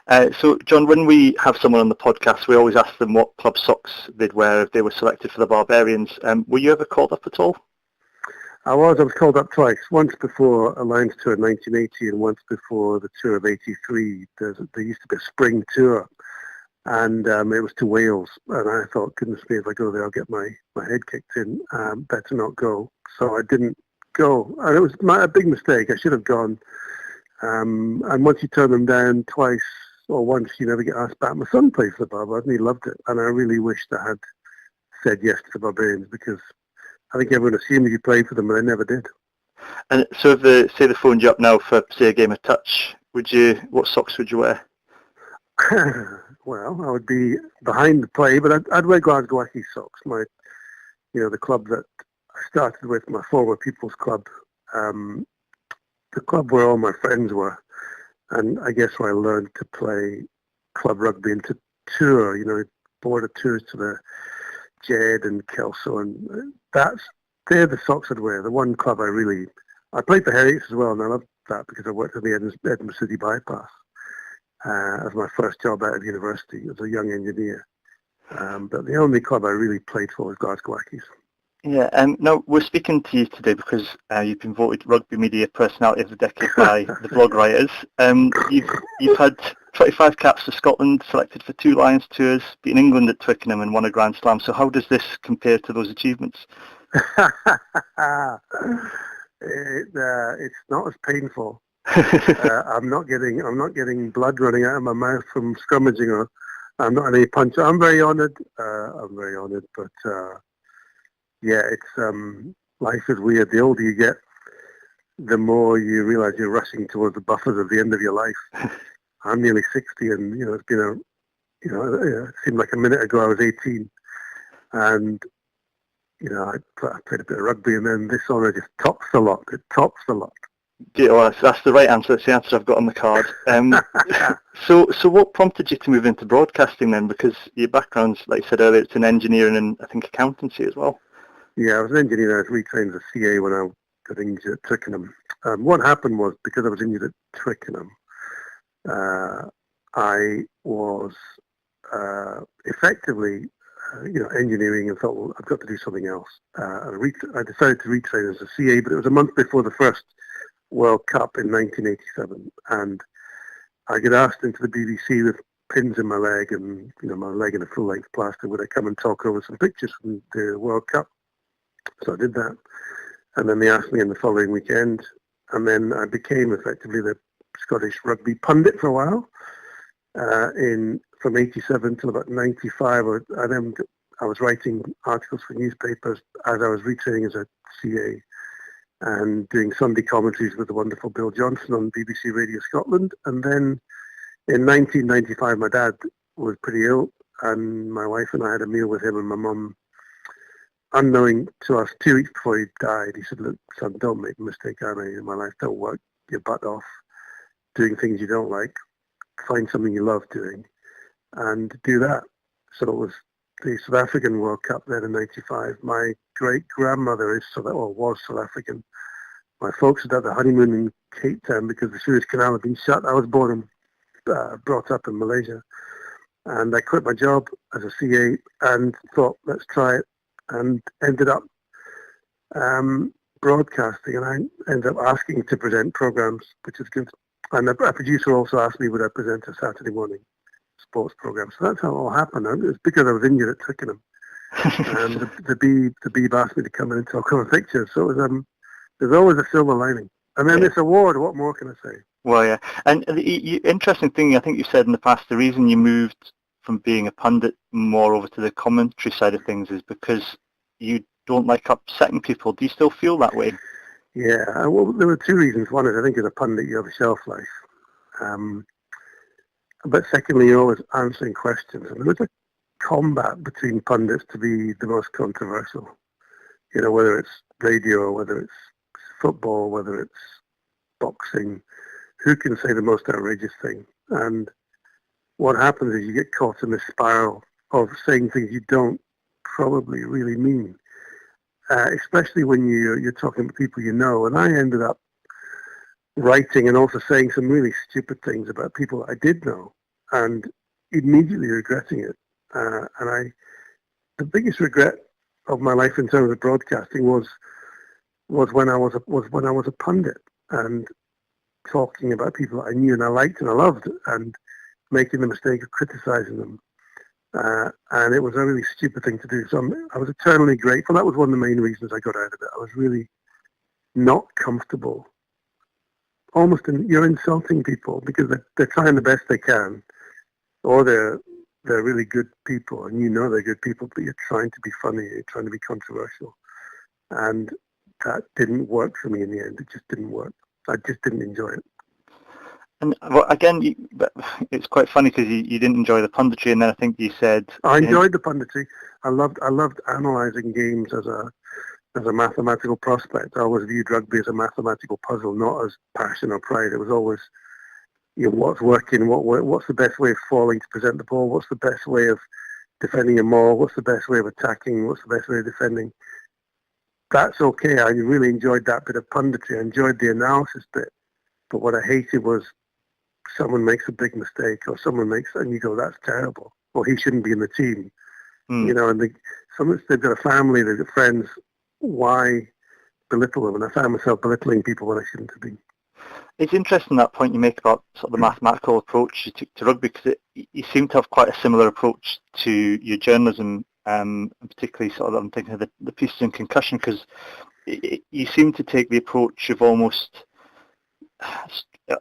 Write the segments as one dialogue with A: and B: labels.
A: So, John, when we have someone on the podcast, we always ask them what club socks they'd wear if they were selected for the Barbarians. Were you ever called up at all?
B: I was called up twice. Once before Alliance Tour in 1980 and once before the tour of 83. There used to be a spring tour, and it was to Wales. And I thought, goodness me, if I go there, I'll get my head kicked in. Better not go. So I didn't go. And it was a big mistake. I should have gone. And once you turn them down twice or once, you never get asked back. My son plays for the Barbarians and he loved it. And I really wished I had said yes to the Barbarians because I think everyone assumed you played for them, and I never did.
A: And so if they phoned you up now for, say, a game of touch, what socks would you wear?
B: Well, I would be behind the play, but I'd wear Glasgow Ackie socks. The club that I started with, my former People's Club, the club where all my friends were, and I guess where I learned to play club rugby and to tour. Border tours to the Jed and Kelso, and they're the socks I'd wear. The one club I played for Heriots as well, and I loved that because I worked at the Edinburgh City Bypass as my first job out of university as a young engineer. But the only club I really played for was Glasgow Ackies.
A: Yeah, now we're speaking to you today because you've been voted Rugby Media Personality of the Decade by the blog writers. You've had 25 caps for Scotland, selected for 2 Lions tours, beaten England at Twickenham and won a Grand Slam. So how does this compare to those achievements?
B: It's not as painful. I'm not getting blood running out of my mouth from scrummaging, or I'm not any punch. I'm very honoured. But yeah, it's life is weird. The older you get, the more you realise you're rushing towards the buffers of the end of your life. I'm nearly 60, and it's been it seemed like a minute ago I was 18, and I played a bit of rugby, and then this honour just tops the lot. It tops the lot.
A: Yeah, well, that's the right answer. That's the answer I've got on the card. So what prompted you to move into broadcasting then? Because your background's, like you said earlier, it's in engineering and I think accountancy as well.
B: Yeah, I was an engineer. I was retrained as a CA when I got injured at Twickenham. What happened was, because I was injured at Twickenham, I was effectively, engineering, and thought, well, I've got to do something else. I decided to retrain as a CA, but it was a month before the first World Cup in 1987, and I got asked into the BBC with pins in my leg and my leg in a full-length plaster. Would I come and talk over some pictures from the World Cup? So I did that, and then they asked me in the following weekend, and then I became effectively the Scottish rugby pundit for a while. From 87 till about 95, I was writing articles for newspapers as I was retraining as a CA, and doing Sunday commentaries with the wonderful Bill Johnson on BBC Radio Scotland. And then in 1995, my dad was pretty ill, and my wife and I had a meal with him, and my mum, unknowing to us 2 weeks before he died, he said, look, son, don't make a mistake I made in my life. Don't work your butt off doing things you don't like. Find something you love doing and do that. So it was the South African World Cup then in 95. My great-grandmother was South African. My folks had had the honeymoon in Cape Town because the Suez Canal had been shut. I was born and brought up in Malaysia. And I quit my job as a CA and thought, let's try it, and ended up broadcasting. And I ended up asking to present programs, which is good. And a producer also asked me would I present a Saturday morning sports program. So that's how it all happened. It was because I was injured at Twickenham. And the Beeb asked me to come in and talk over pictures. So it was, there's always a silver lining. And then this award, what more can I say?
A: Well, yeah. And the interesting thing, I think you said in the past, the reason you moved from being a pundit more over to the commentary side of things is because you don't like upsetting people. Do you still feel that way?
B: Yeah, well, there were 2 reasons. One is I think as a pundit you have a shelf life. But secondly, you're always answering questions. And there was a combat between pundits to be the most controversial. Whether it's radio, whether it's football, whether it's boxing, who can say the most outrageous thing? And what happens is you get caught in this spiral of saying things you don't probably really mean. Especially when you're talking to people you know. And I ended up writing and also saying some really stupid things about people I did know. and immediately regretting it. The biggest regret of my life in terms of broadcasting was when I was a pundit and talking about people I knew and I liked and I loved, and making the mistake of criticizing them. And it was a really stupid thing to do. So I was eternally grateful. That was one of the main reasons I got out of it. I was really not comfortable. You're insulting people because they're trying the best they can, or they're really good people, and you know they're good people, but you're trying to be funny, you're trying to be controversial. And that didn't work for me in the end. It just didn't work. I just didn't enjoy it.
A: And well, again, it's quite funny because you didn't enjoy the punditry, and then I think you said
B: I enjoyed the punditry. I loved analysing games as a mathematical prospect. I always viewed rugby as a mathematical puzzle, not as passion or pride. It was always, what's working, what's the best way of falling to present the ball, what's the best way of defending a maul, what's the best way of attacking, what's the best way of defending. That's okay. I really enjoyed that bit of punditry. I enjoyed the analysis bit. But what I hated was someone makes a big mistake, or and you go, that's terrible, or he shouldn't be in the team. And they've got a family, they've got friends. Why belittle them? And I found myself belittling people when I shouldn't have been.
A: It's interesting that point you make about sort of the mathematical approach you took to rugby, because you seem to have quite a similar approach to your journalism, particularly sort of, I'm thinking of the pieces in concussion, because you seem to take the approach of almost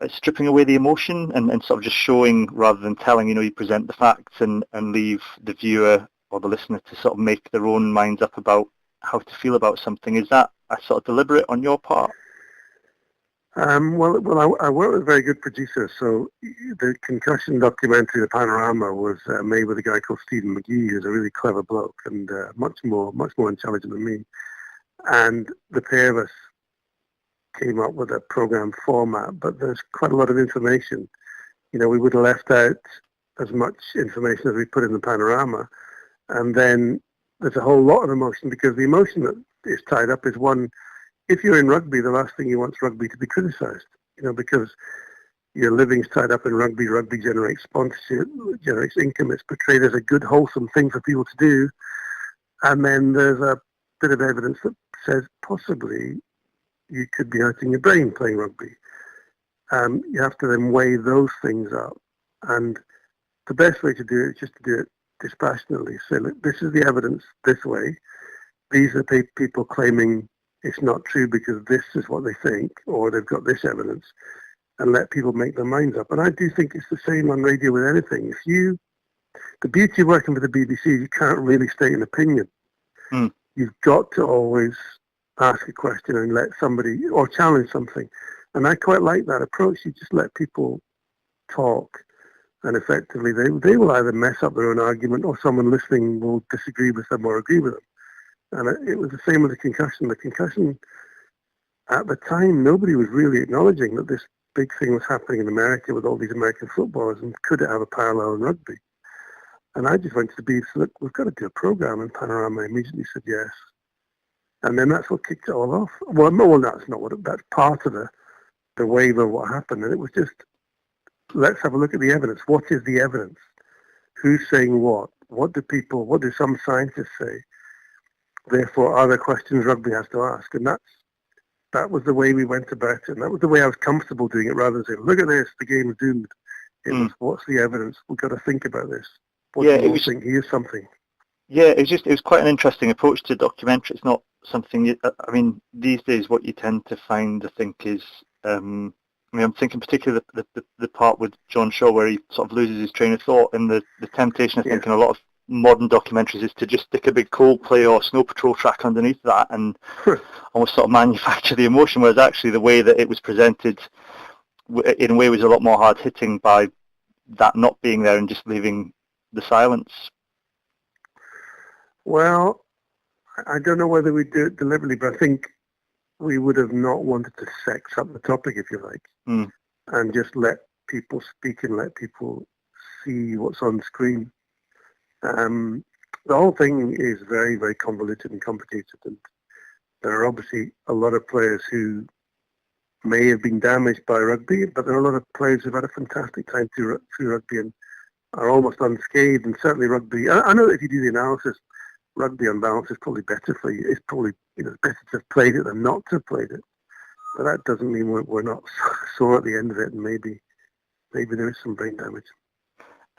A: stripping away the emotion and sort of just showing rather than telling. You present the facts and leave the viewer or the listener to sort of make their own minds up about how to feel about something. Is that a sort of deliberate on your part?
B: Well, I work with a very good producer. So the concussion documentary, The Panorama, was made with a guy called Stephen McGee, who's a really clever bloke and much more intelligent than me. And the pair of us came up with a program format, but there's quite a lot of information. We would have left out as much information as we put in the Panorama. And then there's a whole lot of emotion, because the emotion that is tied up is one. If you're in rugby, the last thing you want is rugby to be criticised, because your living's tied up in rugby. Rugby generates sponsorship, generates income. It's portrayed as a good, wholesome thing for people to do. And then there's a bit of evidence that says possibly you could be hurting your brain playing rugby. You have to then weigh those things up. And the best way to do it is just to do it dispassionately. Say, look, this is the evidence this way. These are the people claiming it's not true because this is what they think, or they've got this evidence, and let people make their minds up. And I do think it's the same on radio with anything. The beauty of working for the BBC is you can't really state an opinion. You've got to always ask a question and let somebody, or challenge something. And I quite like that approach. You just let people talk, and effectively they will either mess up their own argument, or someone listening will disagree with them or agree with them. And it was the same with the concussion. The concussion, at the time, nobody was really acknowledging that this big thing was happening in America with all these American footballers, and could it have a parallel in rugby? And I just went to the BBC, look, we've got to do a program in Panorama. I immediately said yes. And then that's what kicked it all off. Well, no, that's not that's part of the wave of what happened. And it was just, let's have a look at the evidence. What is the evidence? Who's saying what? What do some scientists say? Therefore, are there questions rugby has to ask? And that was the way we went about it. And that was the way I was comfortable doing it, rather than saying, look at this, the game is doomed. It was, what's the evidence? We've got to think about this. What do you think? Here's something.
A: Yeah, it was quite an interesting approach to documentary. It's not something, these days what you tend to find, I think, is, I'm thinking particularly the part with John Shaw where he sort of loses his train of thought, and the temptation, I think, in a lot of modern documentaries is to just stick a big Coldplay or Snow Patrol track underneath that and almost sort of manufacture the emotion, whereas actually the way that it was presented in a way was a lot more hard-hitting by that not being there and just leaving the silence.
B: Well, I don't know whether we do it deliberately, but I think we would have not wanted to sex up the topic, if you like, and just let people speak and let people see what's on screen. The whole thing is very, very convoluted and complicated, and there are obviously a lot of players who may have been damaged by rugby, but there are a lot of players who've had a fantastic time through rugby, and are almost unscathed, and certainly rugby. I know that if you do the analysis, rugby on balance is probably better for you. It's probably better to have played it than not to have played it. But that doesn't mean we're not sore at the end of it, and maybe there is some brain damage.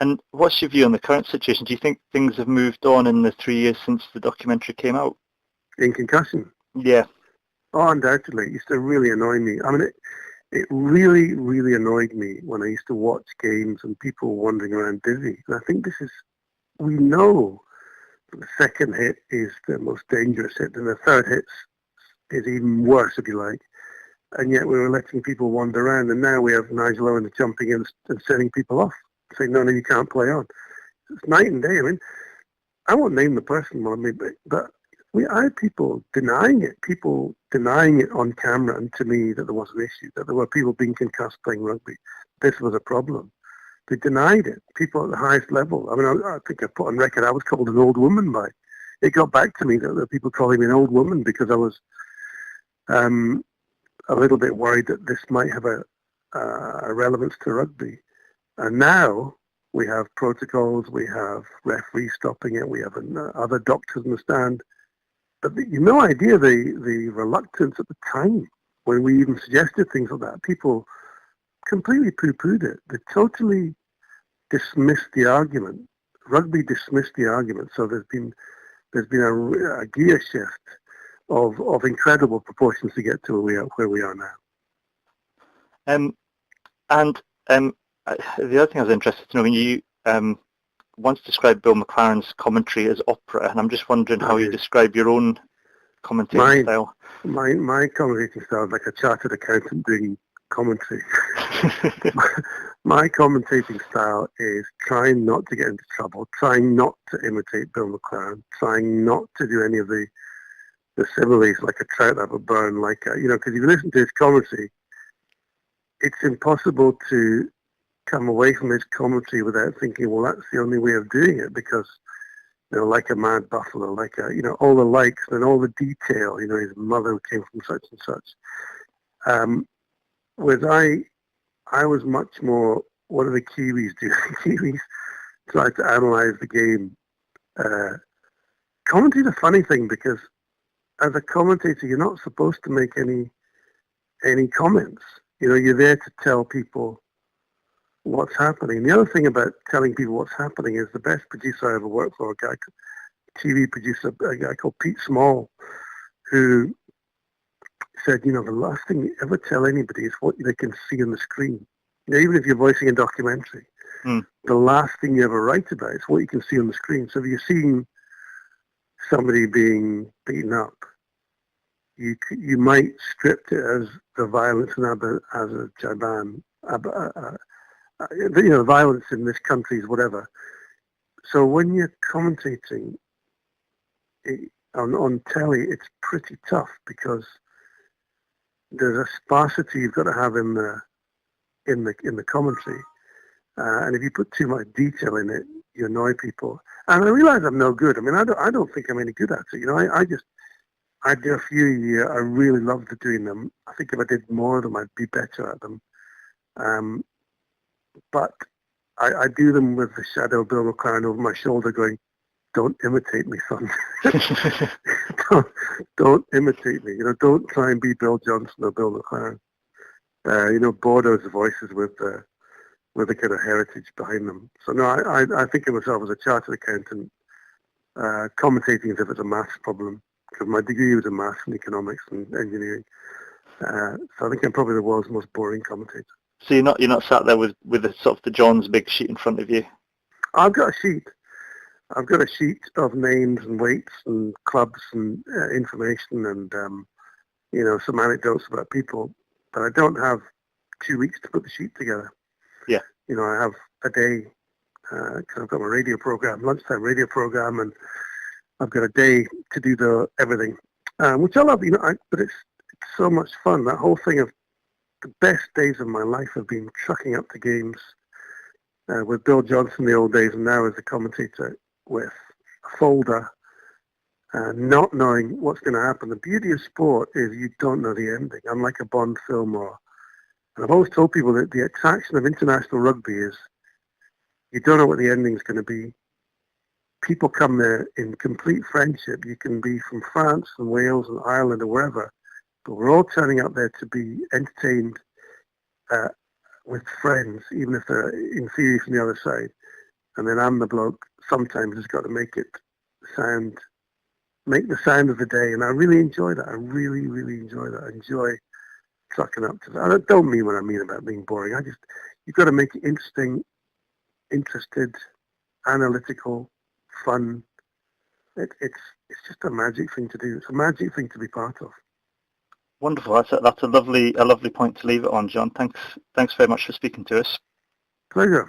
A: And what's your view on the current situation? Do you think things have moved on in the 3 years since the documentary came out?
B: In concussion?
A: Yeah.
B: Oh, undoubtedly. It used to really annoy me. I mean, it really, really annoyed me when I used to watch games and people wandering around dizzy. And I think we know that the second hit is the most dangerous hit, and the third hit is even worse, if you like. And yet we were letting people wander around, and now we have Nigel Owens jumping in and sending people off, saying, no, you can't play on. It's night and day. I mean, I won't name the person, but I had people denying it on camera, and to me that there was an issue, that there were people being concussed playing rugby. This was a problem. They denied it. People at the highest level. I mean, I think I put on record I was called an old woman by. It got back to me that there were people calling me an old woman because I was a little bit worried that this might have a relevance to rugby. And now we have protocols, we have referees stopping it, we have other doctors in the stand. But you have no idea the reluctance at the time when we even suggested things like that. People completely poo-pooed it. They totally dismissed the argument. Rugby dismissed the argument. So there's been a gear shift of incredible proportions to get to where we are now.
A: The other thing I was interested to know, when you once described Bill McLaren's commentary as opera, and I'm just wondering how you describe your own commentating style.
B: My commentating style is like a chartered accountant doing commentary. My commentating style is trying not to get into trouble, trying not to imitate Bill McLaren, trying not to do any of the similes like a trout out of a burn, because if you listen to his commentary, it's impossible to come away from his commentary without thinking, well, that's the only way of doing it, because, like a mad buffalo, all the likes and all the detail, his mother came from such and such. Whereas I was much more, what do the Kiwis do? Kiwis try to analyze the game. Commentary is a funny thing because as a commentator, you're not supposed to make any comments. You're there to tell people what's happening. The other thing about telling people what's happening is the best producer I ever worked for, TV producer, a guy called Pete Small, who said, the last thing you ever tell anybody is what they can see on the screen. Even if you're voicing a documentary, the last thing you ever write about is what you can see on the screen. So if you're seeing somebody being beaten up, you might script it as the violence in Azerbaijan, violence in this country is whatever. So when you're commentating on telly, it's pretty tough because there's a sparsity you've got to have in the commentary, and if you put too much detail in it, you annoy people. And I realise I'm no good. I mean, I don't think I'm any good at it. I do a few a year. I really loved doing them. I think if I did more of them, I'd be better at them. But I do them with the shadow of Bill McLaren over my shoulder going, don't imitate me, son. don't imitate me. Don't try and be Bill Johnson or Bill McLaren. Bordeaux's voices with a kind of heritage behind them. So no, I think of myself as a chartered accountant, commentating as if it's a maths problem, because my degree was in maths and economics and engineering. So I think I'm probably the world's most boring commentator.
A: So you're not sat there with the sort of the John's big sheet in front of you?
B: I've got a sheet. I've got a sheet of names and weights and clubs and information and some anecdotes about people, but I don't have 2 weeks to put the sheet together.
A: Yeah.
B: I have a day because I've got my radio program, lunchtime radio program, and I've got a day to do everything, which I love. But it's so much fun. That whole thing of the best days of my life have been trucking up to games with Bill Johnson the old days, and now as a commentator with a folder, not knowing what's going to happen. The beauty of sport is you don't know the ending, unlike a Bond film and I've always told people that the attraction of international rugby is You don't know what the ending's going to be. People come there in complete friendship. You can be from France and Wales and Ireland or wherever, but we're all turning up there to be entertained with friends, even if they're in theory from the other side. And then I'm the bloke sometimes who's got to make the sound of the day. And I really enjoy that. I really, really enjoy that. I enjoy trucking up to that. I don't mean what I mean about being boring. You've got to make it interesting, interested, analytical, fun. It's just a magic thing to do. It's a magic thing to be part of.
A: Wonderful. That's a lovely point to leave it on, John. Thanks very much for speaking to us.
B: Pleasure.